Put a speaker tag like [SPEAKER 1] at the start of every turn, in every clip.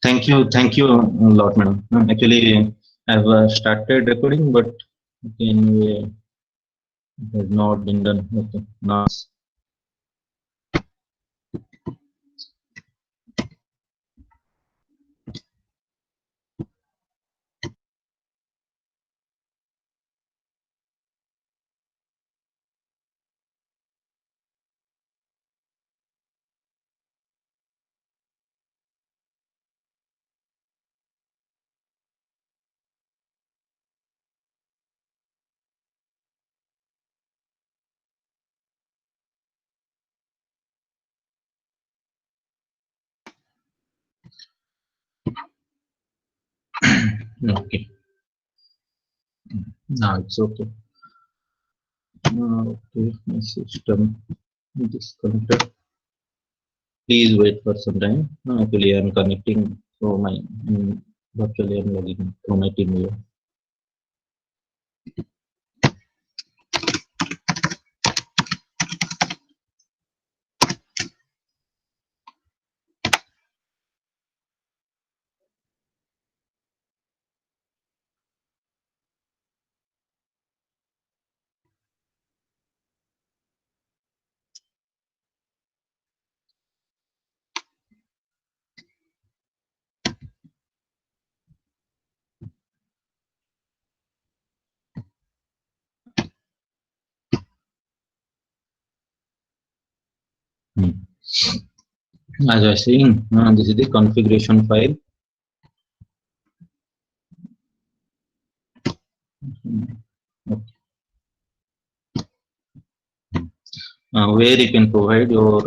[SPEAKER 1] Thank you a lot, madam. Actually, I've started recording, but anyway, it has not been done. Okay, now. Okay, now it's okay. Okay, my system disconnected. Please wait for some time. Actually, I'm connecting through my virtually I'm logging through my team viewer. As I was saying, this is the configuration file. Okay. Where you can provide your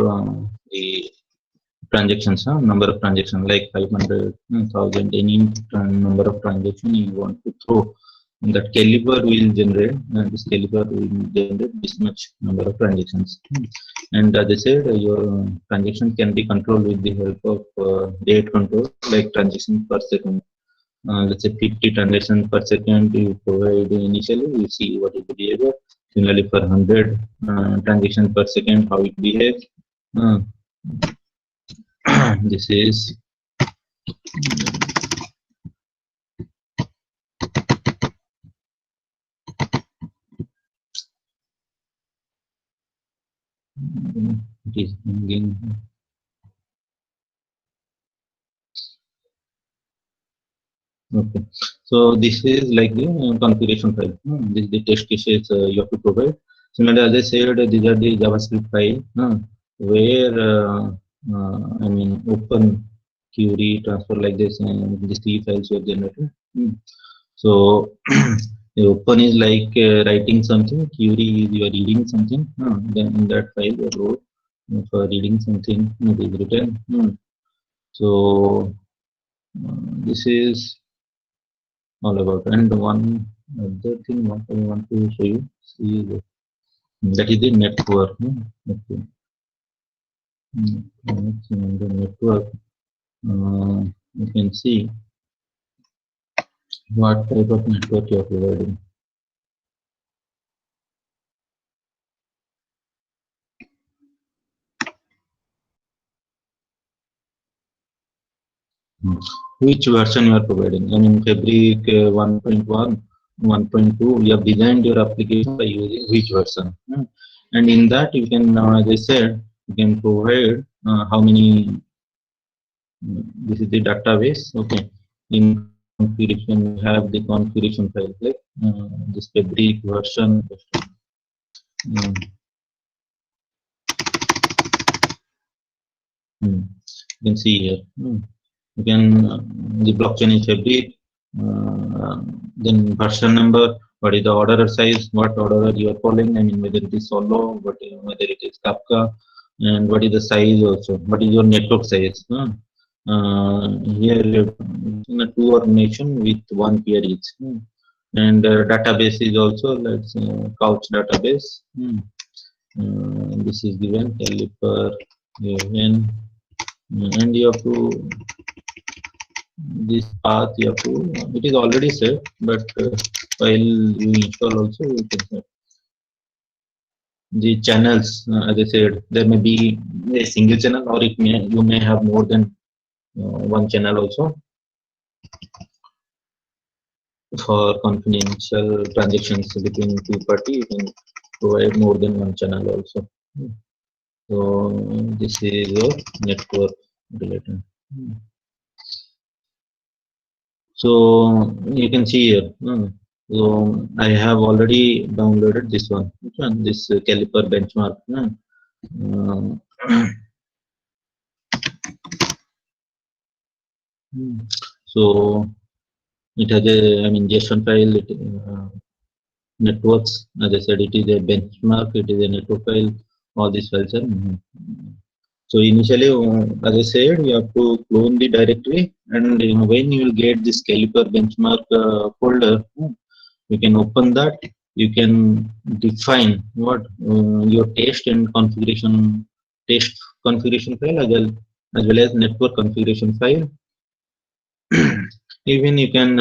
[SPEAKER 1] the transactions, number of transactions like 500, 1000, any number of transactions you want to throw. And that caliber will generate, this caliber will generate this much number of transactions. And as I said, your transaction can be controlled with the help of date control, like transactions per second. Let's say 50 transactions per second you provide initially, you see what is the behavior. Similarly, for 100 transactions per second, how it behaves. This is it is hanging. Okay, so this is like the configuration file. This is the test cases you have to provide. Similarly, as I said, these are the JavaScript file where I mean open query transfer like this, and these three files were generated. So the open is like writing something, query is you are reading something. Then in that file you wrote for reading something it is written. So this is all about. And one other thing what I want to show you, see that is the network. Okay. The network, you can see what type of network you are providing. Which version you are providing? I mean, Fabric 1.1, 1.2, you have designed your application by using which version? And in that, you can, as I said, you can provide how many. This is the database. Okay. In configuration, you have the configuration file, like this Fabric version. You can see here. You can the blockchain is Fabric. Then version number, what is the orderer size, what orderer you are following, I mean whether it is solo, whether it is Kafka, and what is the size also, what is your network size. Here two organization with one peer each. And database is also, let's couch database. This is given caliper given, and you have to this path you have to, it is already set, but while you install also you can set the channels. As I said, there may be a single channel, or it may you may have more than one channel also for confidential transactions between two parties. You can provide more than one channel also. So this is your network related. So you can see here. So I have already downloaded this one. Which one? This caliper benchmark. So it has a, I mean, JSON file. It, networks, as I said, it is a benchmark. It is a network file. All these files are. So initially, as I said, you have to clone the directory, and when you will get this caliper benchmark folder, you can open that. You can define what your test configuration file as well as network configuration file. Even you can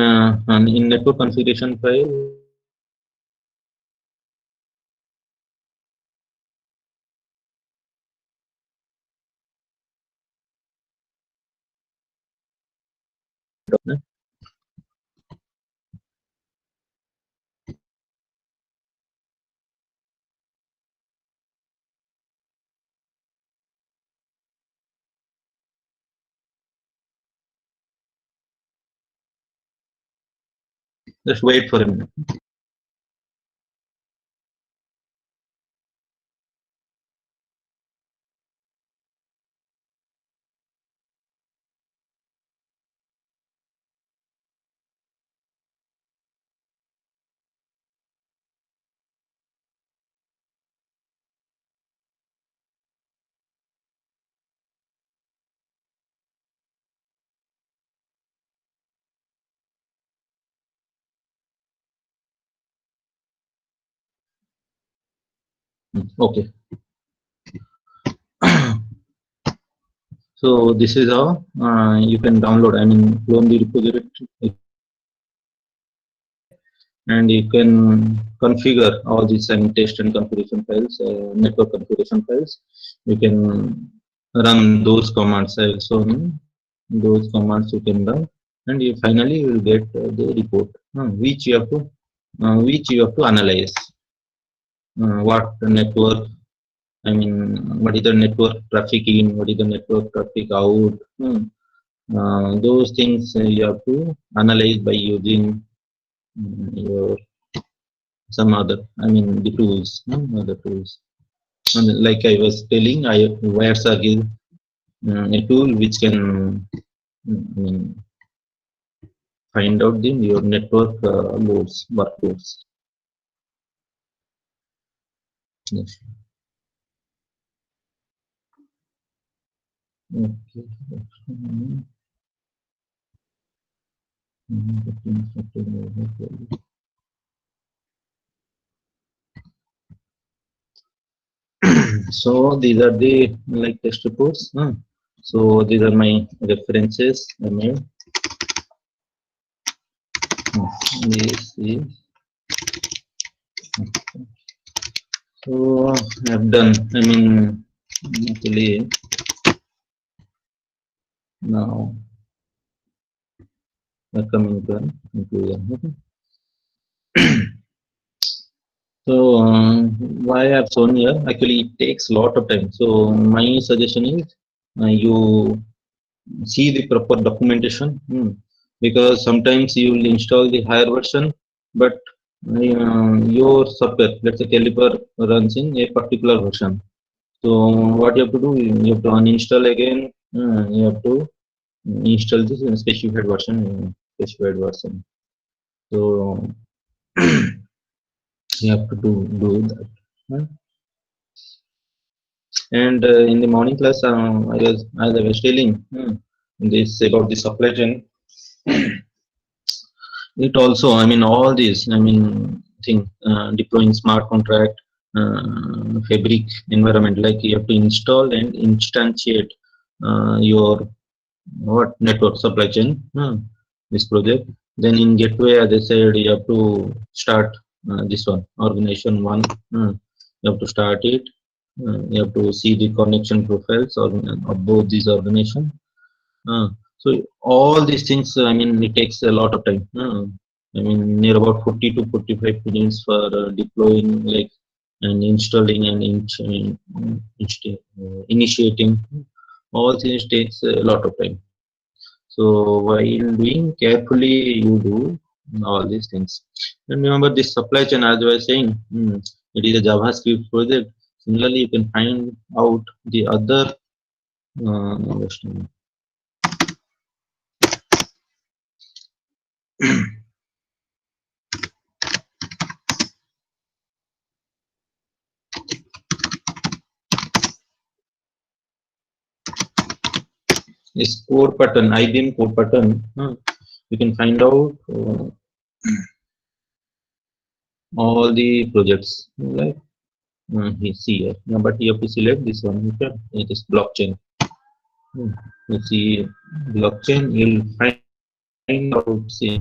[SPEAKER 1] in network configuration file. Just wait for a minute. Okay. So this is how you can download. I mean, clone the repository, and you can configure all these test and configuration files, network configuration files. You can run those commands. I will show you those commands you can run, and you finally will get the report, which you have to analyze. What network? I mean, what is the network traffic in? What is the network traffic out? Those things you have to analyze by using your some other, I mean, the tools, other tools. And like I was telling, Wireshark is a tool which can find out your network loads, workloads. Yes. Okay. So these are the like test reports. So these are my references I made. This is so I've done. I mean, actually now we're coming to an conclusion. Okay. So why I've shown here, actually it takes a lot of time. So my suggestion is you see the proper documentation, because sometimes you will install the higher version, but your software, let's say caliper, runs in a particular version. So what you have to do, you have to uninstall again. You have to install this in specified version. So you have to do that. And in the morning class, as I was telling this about the supply chain, it also, I mean, all these, I mean, deploying smart contract, fabric environment, like you have to install and instantiate your network supply chain, this project. Then in gateway, as I said, you have to start this one, organization one. You have to start it. You have to see the connection profiles of both these organizations. So all these things, I mean, it takes a lot of time. I mean, near about 40 to 45 minutes for deploying, like, and installing and initiating. All things takes a lot of time. So while doing carefully, you do all these things. And remember this supply chain, as I was saying, it is a JavaScript project. Similarly, you can find out the other just a minute. This core pattern, IBM core pattern, you can find out all the projects, like you see here. Yeah, but you have to select this one. Okay, it is blockchain. Hmm. You see blockchain, you'll find out, see,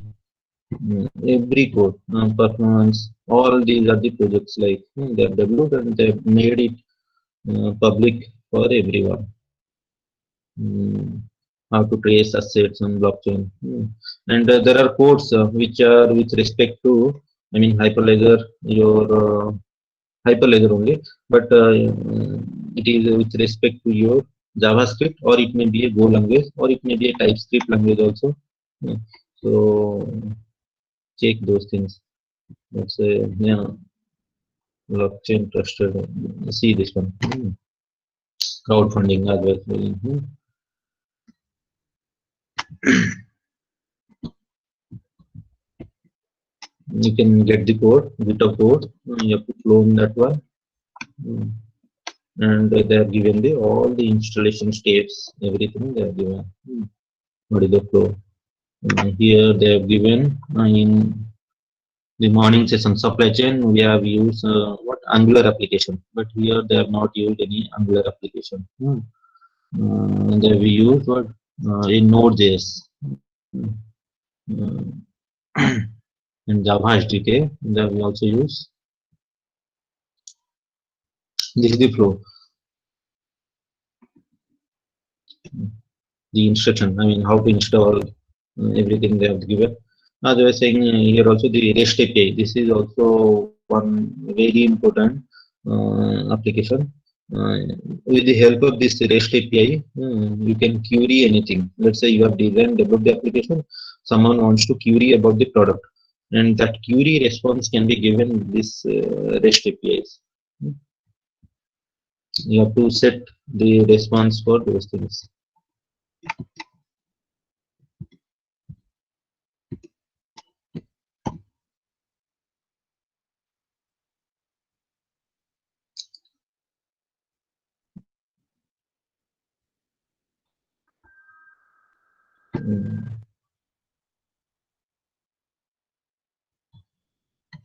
[SPEAKER 1] every code, performance, all these are the projects, like they have developed and they have made it public for everyone. How to trace assets on blockchain. And there are codes which are with respect to, I mean, hyperledger, your hyperledger only, but it is with respect to your JavaScript, or it may be a Go language, or it may be a TypeScript language also. Hmm. So check those things. Let's say, yeah, blockchain trusted. See this one. Crowdfunding as well. You can get the code, bit of code. You have to clone that one. Mm. And they have given the all the installation steps, everything they have given. What is the flow? Here they have given in the morning session supply chain, we have used what Angular application, but here they have not used any Angular application. They have used what in Node.js. Uh, and Java SDK, that we also use. This is the flow, the instruction. I mean, how to install everything they have given. As I was saying here also, the REST API. This is also one very important application. Uh, with the help of this REST API, you can query anything. Let's say you have designed, developed the application, someone wants to query about the product, and that query response can be given this REST APIs. You have to set the response for those things.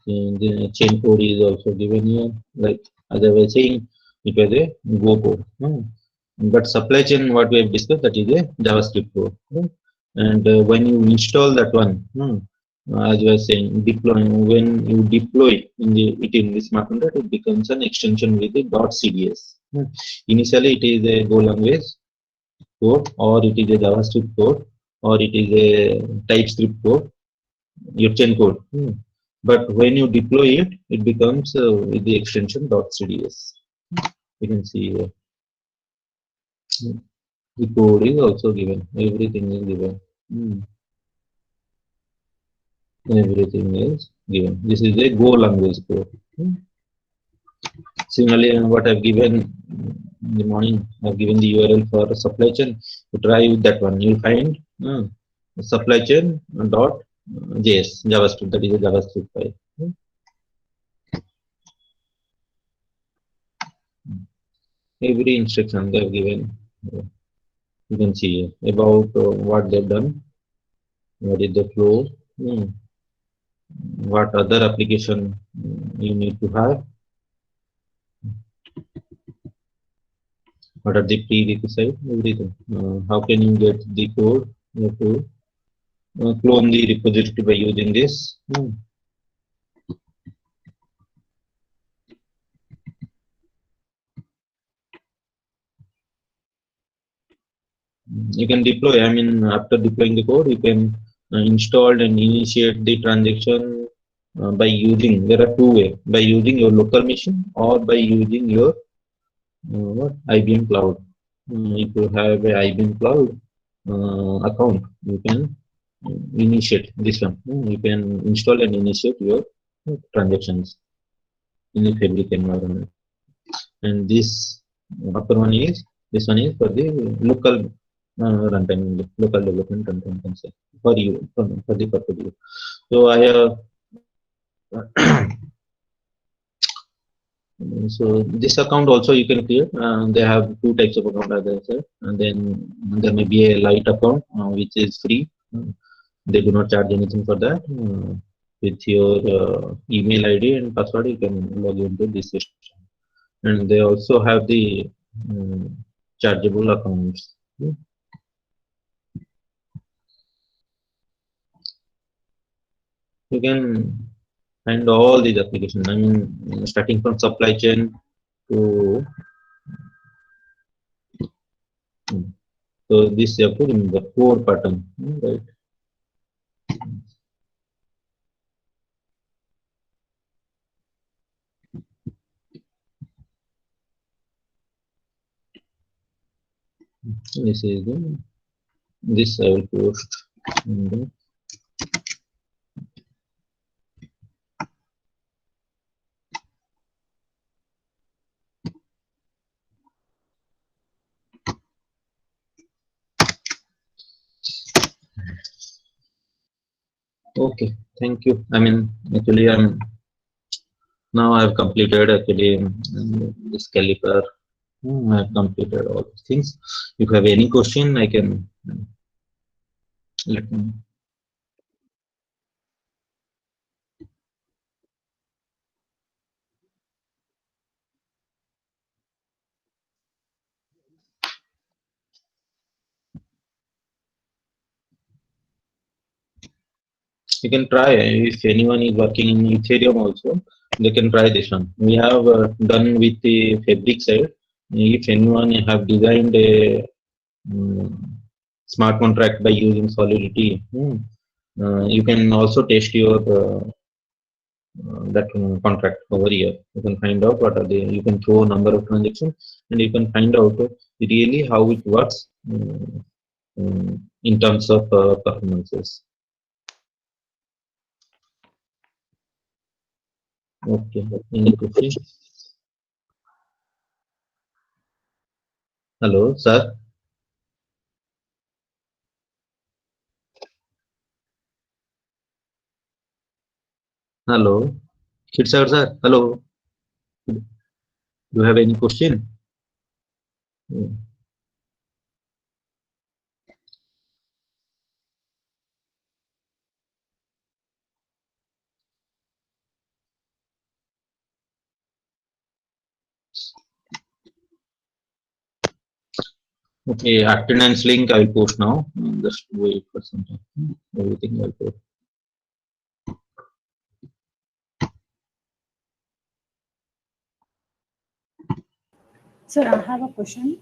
[SPEAKER 1] The chain code is also given here. Like as I was saying, it was a Go code. But supply chain, what we have discussed, that is a JavaScript code. And when you install that one, as you were saying, deploying, when you deploy it in the smart contract, it becomes an extension with the .cds. Initially, it is a Go language code, or it is a JavaScript code, or it is a TypeScript code, your chain code. But when you deploy it, it becomes with the extension .cds. You can see here. The code is also given. Everything is given. Everything is given. This is a Go language code. Similarly, what I've given in the morning, I've given the URL for supply chain. To try with that one, you'll find supply chain dot JS JavaScript. That is a JavaScript file. Every instruction they've given. You can see about what they've done, what is the flow, what other application you need to have, what are the prerequisites, everything. How can you get the code? You have to clone the repository by using this. you can deploy. I mean, after deploying the code, you can install and initiate the transaction by using. There are two ways: by using your local machine or by using your what IBM Cloud. If you have a IBM Cloud account, you can initiate this one. You can install and initiate your transactions in the Fabric environment. And this upper one is this one is for the local runtime, local development runtime concept for you for the purpose of you. So I have so this account also you can create. They have two types of account as I said, and then there may be a light account which is free. They do not charge anything for that. With your email ID and password, you can log into this system. And they also have the chargeable accounts. You can find all these applications. I mean, starting from supply chain to so this you have to remember 4 pattern, right? This is this I will post. Okay, thank you. I mean, actually, now I have completed actually this caliper. I have completed all these things. If you have any question, I can let me know. You can try if anyone is working in Ethereum also. They can try this one. We have done with the Fabric side. If anyone have designed a smart contract by using Solidity, you can also test your that contract over here. You can find out what are the. You can throw a number of transactions, and you can find out really how it works in terms of performances. Okay. Any question? Hello, sir. Hello. Sir. Hello. Do you have any question? Okay, attendance link I will post now. Just wait for some time. Everything I will post.
[SPEAKER 2] Sir, I have a question.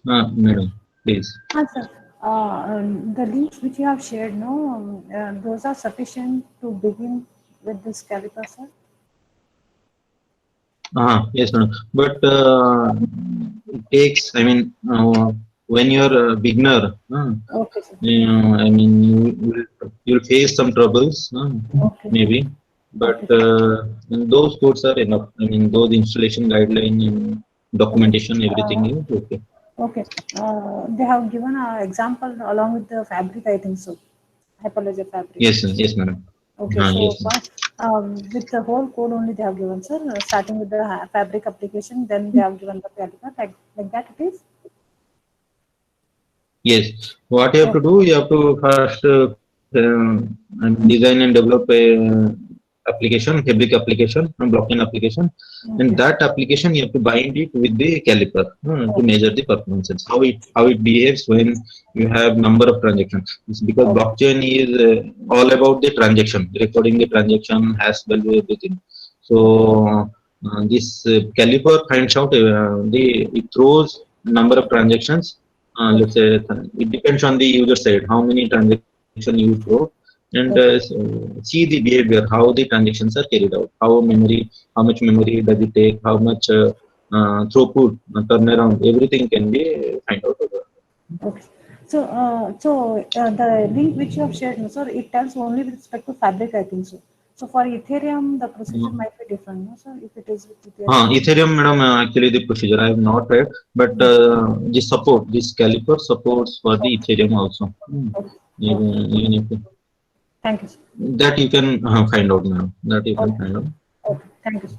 [SPEAKER 1] Madam, please.
[SPEAKER 2] Sir, the links which you have shared, no, those are sufficient to begin with this caliper, sir?
[SPEAKER 1] Yes, madam. But it takes, I mean, when you're a beginner,
[SPEAKER 2] Okay, sir.
[SPEAKER 1] I mean, you'll face some troubles,
[SPEAKER 2] Okay.
[SPEAKER 1] maybe. But those codes are enough. I mean, those installation guideline and documentation, everything is okay.
[SPEAKER 2] Okay. They have given an example along with the fabric, I think so. Hyperledger fabric.
[SPEAKER 1] Yes, sir. Yes, madam.
[SPEAKER 2] Okay, so
[SPEAKER 1] Yes,
[SPEAKER 2] first, with the whole code only they have given, sir. Starting with the fabric application, then they have given the caliper, like that it is.
[SPEAKER 1] Yes. What you have to do, you have to first design and develop a application, Fabric application, blockchain application, and that application you have to bind it with the caliper to measure the performances. How it behaves when you have number of transactions. It's because blockchain is all about the transaction, recording the transaction, hash value, everything. So this caliper finds out it throws number of transactions let's say it depends on the user side, how many transactions you throw, and see the behavior, how the transactions are carried out, how much memory does it take, how much throughput, turnaround, everything can be find out over.
[SPEAKER 2] Okay. So the link which you have shared, no, sir, it tells only with respect to Fabric, I think so. So for Ethereum, the procedure might be different, no, sir, if it is with Ethereum.
[SPEAKER 1] Ethereum, madam, actually the procedure I have not read, but this Caliper supports for the Ethereum also.
[SPEAKER 2] Okay.
[SPEAKER 1] Even if
[SPEAKER 2] Thank you, sir.
[SPEAKER 1] that you can find out now. That you can
[SPEAKER 2] Okay.
[SPEAKER 1] find out.
[SPEAKER 2] Okay. Thank you, sir.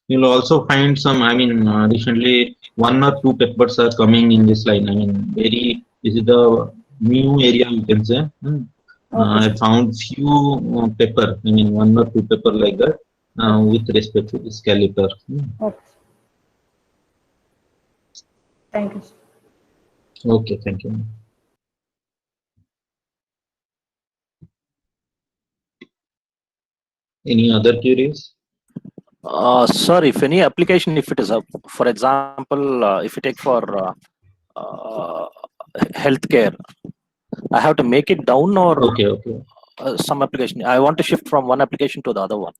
[SPEAKER 1] You'll also find some. I mean, recently one or two papers are coming in this line. I mean, this is the new area you can say.
[SPEAKER 2] Okay,
[SPEAKER 1] I
[SPEAKER 2] sir.
[SPEAKER 1] found few paper. I mean, one or two paper like that
[SPEAKER 2] Okay.
[SPEAKER 1] with respect to this Caliper.
[SPEAKER 2] Okay. Thank you, sir.
[SPEAKER 1] Okay, thank you. Any other queries?
[SPEAKER 3] Sir, if any application, if it is up, for example, if you take for uh, healthcare, I have to make it down or
[SPEAKER 1] Okay.
[SPEAKER 3] some application. I want to shift from one application to the other one.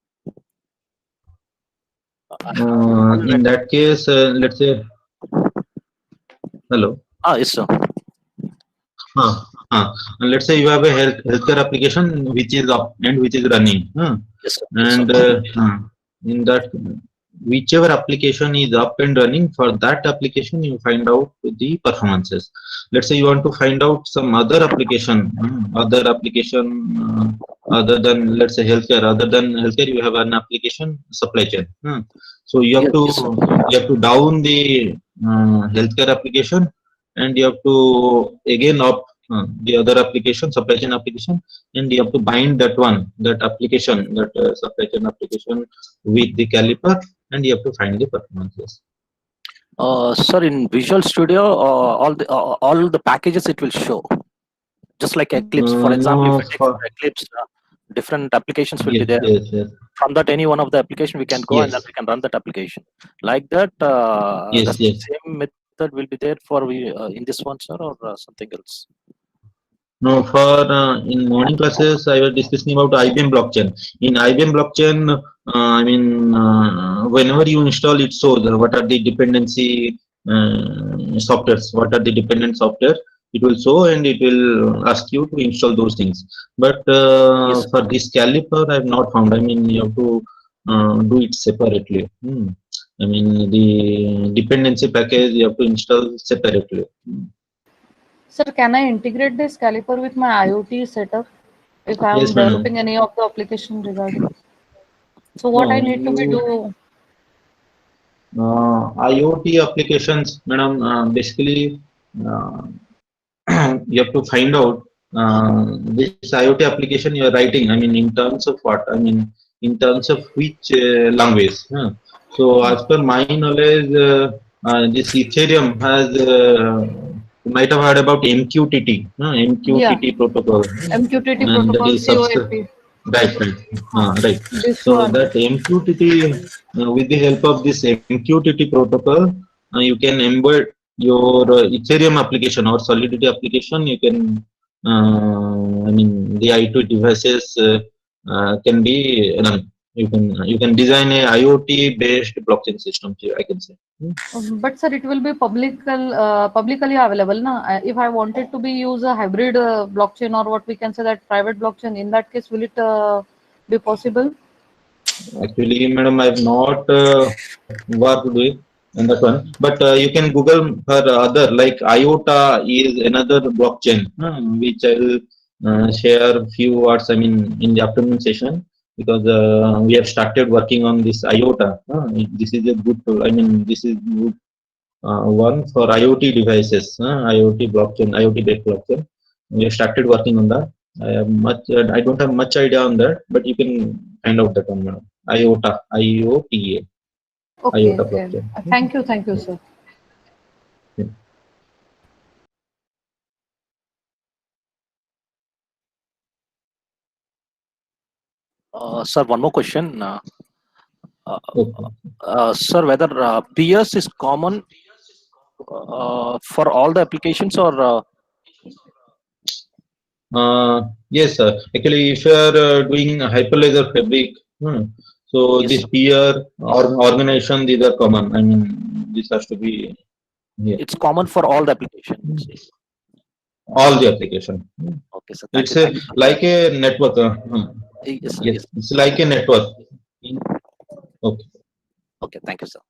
[SPEAKER 1] In that case, let's say, hello.
[SPEAKER 3] Yes, sir.
[SPEAKER 1] And let's say you have a healthcare application which is up and which is running.
[SPEAKER 3] Yes, sir.
[SPEAKER 1] And in that, whichever application is up and running, for that application you find out the performances. Let's say you want to find out some other application, other than, let's say, healthcare. Other than healthcare, you have an application supply chain. So you have to down the healthcare application, and you have to again up the other application, supply chain application, and you have to bind that application, supply chain application with the Caliper, and you have to find the performances.
[SPEAKER 3] Sir, in Visual Studio, all the packages it will show, just like Eclipse. For example, if it takes Eclipse, different applications will be there.
[SPEAKER 1] Yes.
[SPEAKER 3] From that, any one of the application we can go and then we can run that application. Like that, the same method will be there for in this one, sir, or something else?
[SPEAKER 1] No, for in morning classes, I was discussing about IBM blockchain. In IBM blockchain, I mean, whenever you install, it shows what are the dependency softwares, what are the dependent software. It will show and it will ask you to install those things. But for this Caliper, I have not found. I mean, you have to do it separately. I mean, the dependency package you have to install separately.
[SPEAKER 4] Sir, can I integrate this Caliper with my IoT setup if I am
[SPEAKER 1] Yes,
[SPEAKER 4] developing any of the application regarding? So what I need to be do?
[SPEAKER 1] IoT applications, madam, basically you have to find out this IoT application you are writing. I mean, in terms of what? I mean, in terms of which language? So, as per my knowledge, this Ethereum has. You might have heard about MQTT, MQTT protocol.
[SPEAKER 4] MQTT
[SPEAKER 1] And
[SPEAKER 4] protocol,
[SPEAKER 1] COAP. Right. So
[SPEAKER 4] one.
[SPEAKER 1] that MQTT, with the help of this MQTT protocol, you can embed your Ethereum application or Solidity application. You can, I mean, the IoT devices can be run. You can design a IoT based blockchain system. I can say.
[SPEAKER 4] But sir, it will be publicly available, na? If I wanted to be use a hybrid blockchain, or what we can say that private blockchain, in that case, will it be possible?
[SPEAKER 1] Actually, madam, I have not worked with in that one, but you can Google for other, like IOTA is another blockchain, which I will share a few words. I mean, in the afternoon session, because we have started working on this IOTA. This is a good tool. I mean, this is good one for IoT devices, IoT blockchain, IoT based blockchain. We have started working on that. I don't have much idea on that, but you can find out that one, madam. IOTA, IOTA.
[SPEAKER 4] Okay.
[SPEAKER 1] IOTA blockchain.
[SPEAKER 4] Thank you, sir.
[SPEAKER 1] Yeah.
[SPEAKER 3] Sir, one more question.
[SPEAKER 1] Okay.
[SPEAKER 3] Sir, whether peers is common For all the applications or
[SPEAKER 1] yes, sir. Actually, if you are doing hyperledger fabric, so
[SPEAKER 3] Yes,
[SPEAKER 1] this
[SPEAKER 3] sir.
[SPEAKER 1] peer or organization, these are common. I mean, this has to be here.
[SPEAKER 3] It's common for all the applications.
[SPEAKER 1] All the application.
[SPEAKER 3] Okay, sir. Thank
[SPEAKER 1] It's
[SPEAKER 3] you. Thank you, sir.
[SPEAKER 1] like a network.
[SPEAKER 3] Yes, sir.
[SPEAKER 1] Yes,
[SPEAKER 3] Yes.
[SPEAKER 1] it's like a network. Okay.
[SPEAKER 3] Okay. Thank you, sir.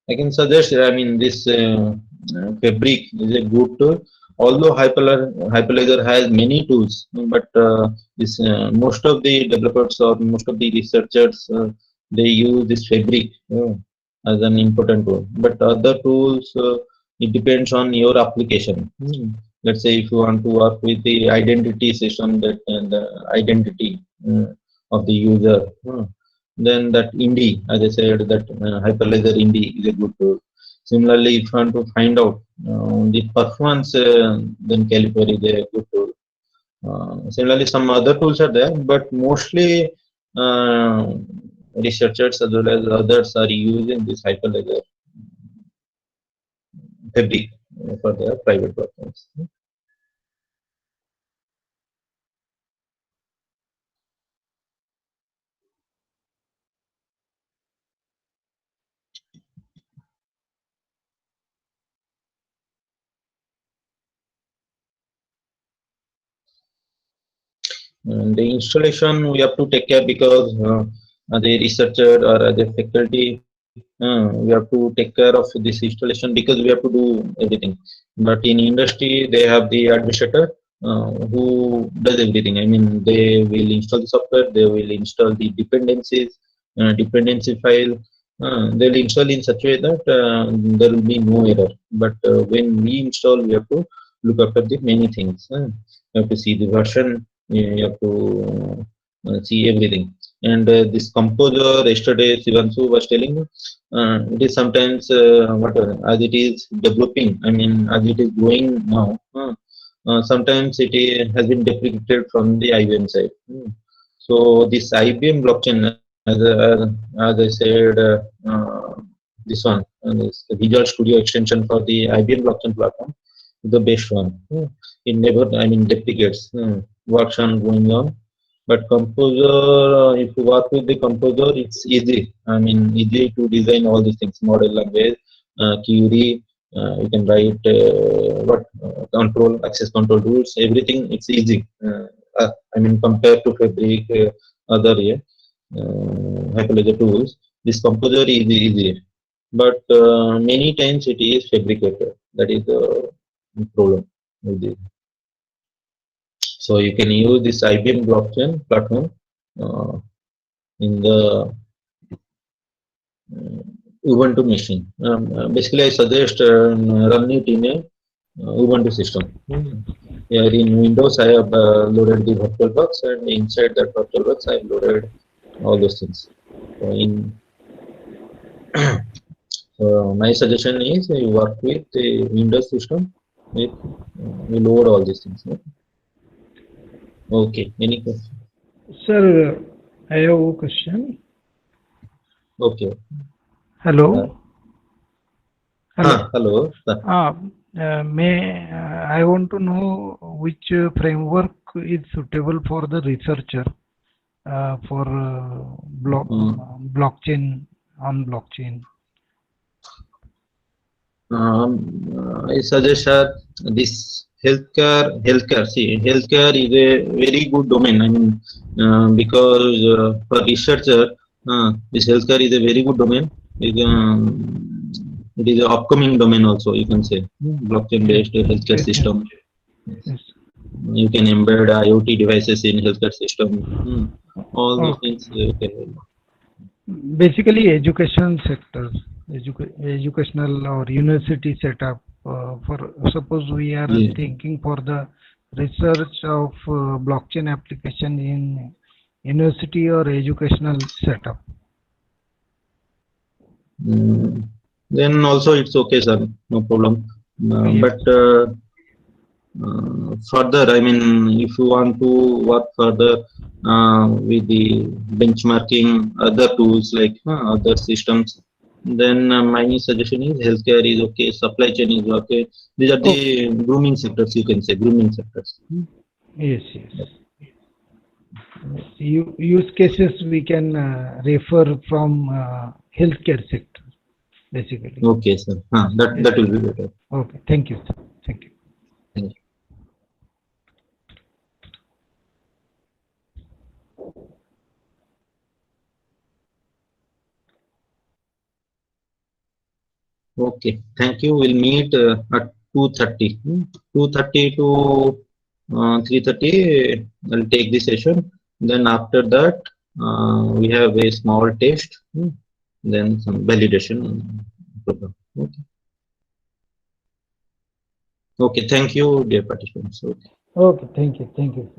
[SPEAKER 1] I can suggest, I mean, this Fabric is a good tool. Although Hyperledger has many tools, but this most of the developers or most of the researchers they use this Fabric as an important tool. But other tools, it depends on your application. Let's say if you want to work with the identity system that and the identity of the user. Then that Indy, as I said, that Hyperledger Indy is a good tool. Similarly, if you want to find out the performance, then Caliper is a good tool. Similarly, some other tools are there, but mostly researchers as well as others are using this Hyperledger Fabric for their private performance. And the installation we have to take care because as a researcher or as a faculty, we have to take care of this installation because we have to do everything. But in industry, they have the administrator who does everything. I mean, they will install the software, they will install the dependencies, dependency file. They'll install in such a way that there will be no error. But when we install, we have to look after the many things. You have to see the version, you have to see everything. And this composer, yesterday Sivansu was telling, it is sometimes as it is developing, I mean, as it is going now, sometimes has been deprecated from the IBM side. So this IBM blockchain, as I said, this one, this Visual Studio extension for the IBM blockchain platform, the best one. It never, I mean, deprecates. Works on going on. But Composer, if you work with the Composer, it's easy. I mean, easy to design all these things, model language, query, you can write control, access control rules, everything, it's easy. I mean, compared to Fabric, other Hyperledger tools, this Composer is easy. But many times it is fabricated. That is the problem with it. So you can use this IBM blockchain platform in the Ubuntu machine. Basically, I suggest run it in a Ubuntu system. Here in Windows, I have loaded the VirtualBox, and inside that VirtualBox, I have loaded all those things. So my suggestion is you work with the Windows system. You load all these things. Okay. Any question?
[SPEAKER 5] Sir, I have a question.
[SPEAKER 1] Okay.
[SPEAKER 5] Hello. Hello.
[SPEAKER 1] Hello.
[SPEAKER 5] I want to know which framework is suitable for the researcher for blockchain on blockchain.
[SPEAKER 1] I suggest this healthcare. See, healthcare is a very good domain. I mean, because for researcher, this healthcare is a very good domain. It is an upcoming domain also. You can say blockchain-based healthcare system.
[SPEAKER 5] Yes.
[SPEAKER 1] You can embed IoT devices in healthcare system. All those things.
[SPEAKER 5] Basically, education sectors, educational or university setup. For suppose we are thinking for the research of blockchain application in university or educational setup.
[SPEAKER 1] Then also it's okay, sir. No problem.
[SPEAKER 5] Yes.
[SPEAKER 1] But further, I mean, if you want to work further with the benchmarking other tools like other systems, then my suggestion is healthcare is okay, supply chain is okay. These are the grooming sectors, you can say, grooming sectors.
[SPEAKER 5] Yes, yes. Use cases we can refer from healthcare sector, basically.
[SPEAKER 1] Okay, sir. That will be better.
[SPEAKER 5] Okay, thank you, sir. Thank you.
[SPEAKER 1] Thank you. Okay, thank you. We'll meet at 2:30. 2:30 to 3:30. I'll take the session. Then after that, we have a small test. Then some validation program. Okay. Okay. Thank you, dear participants. Okay.
[SPEAKER 5] Okay, thank you. Thank you.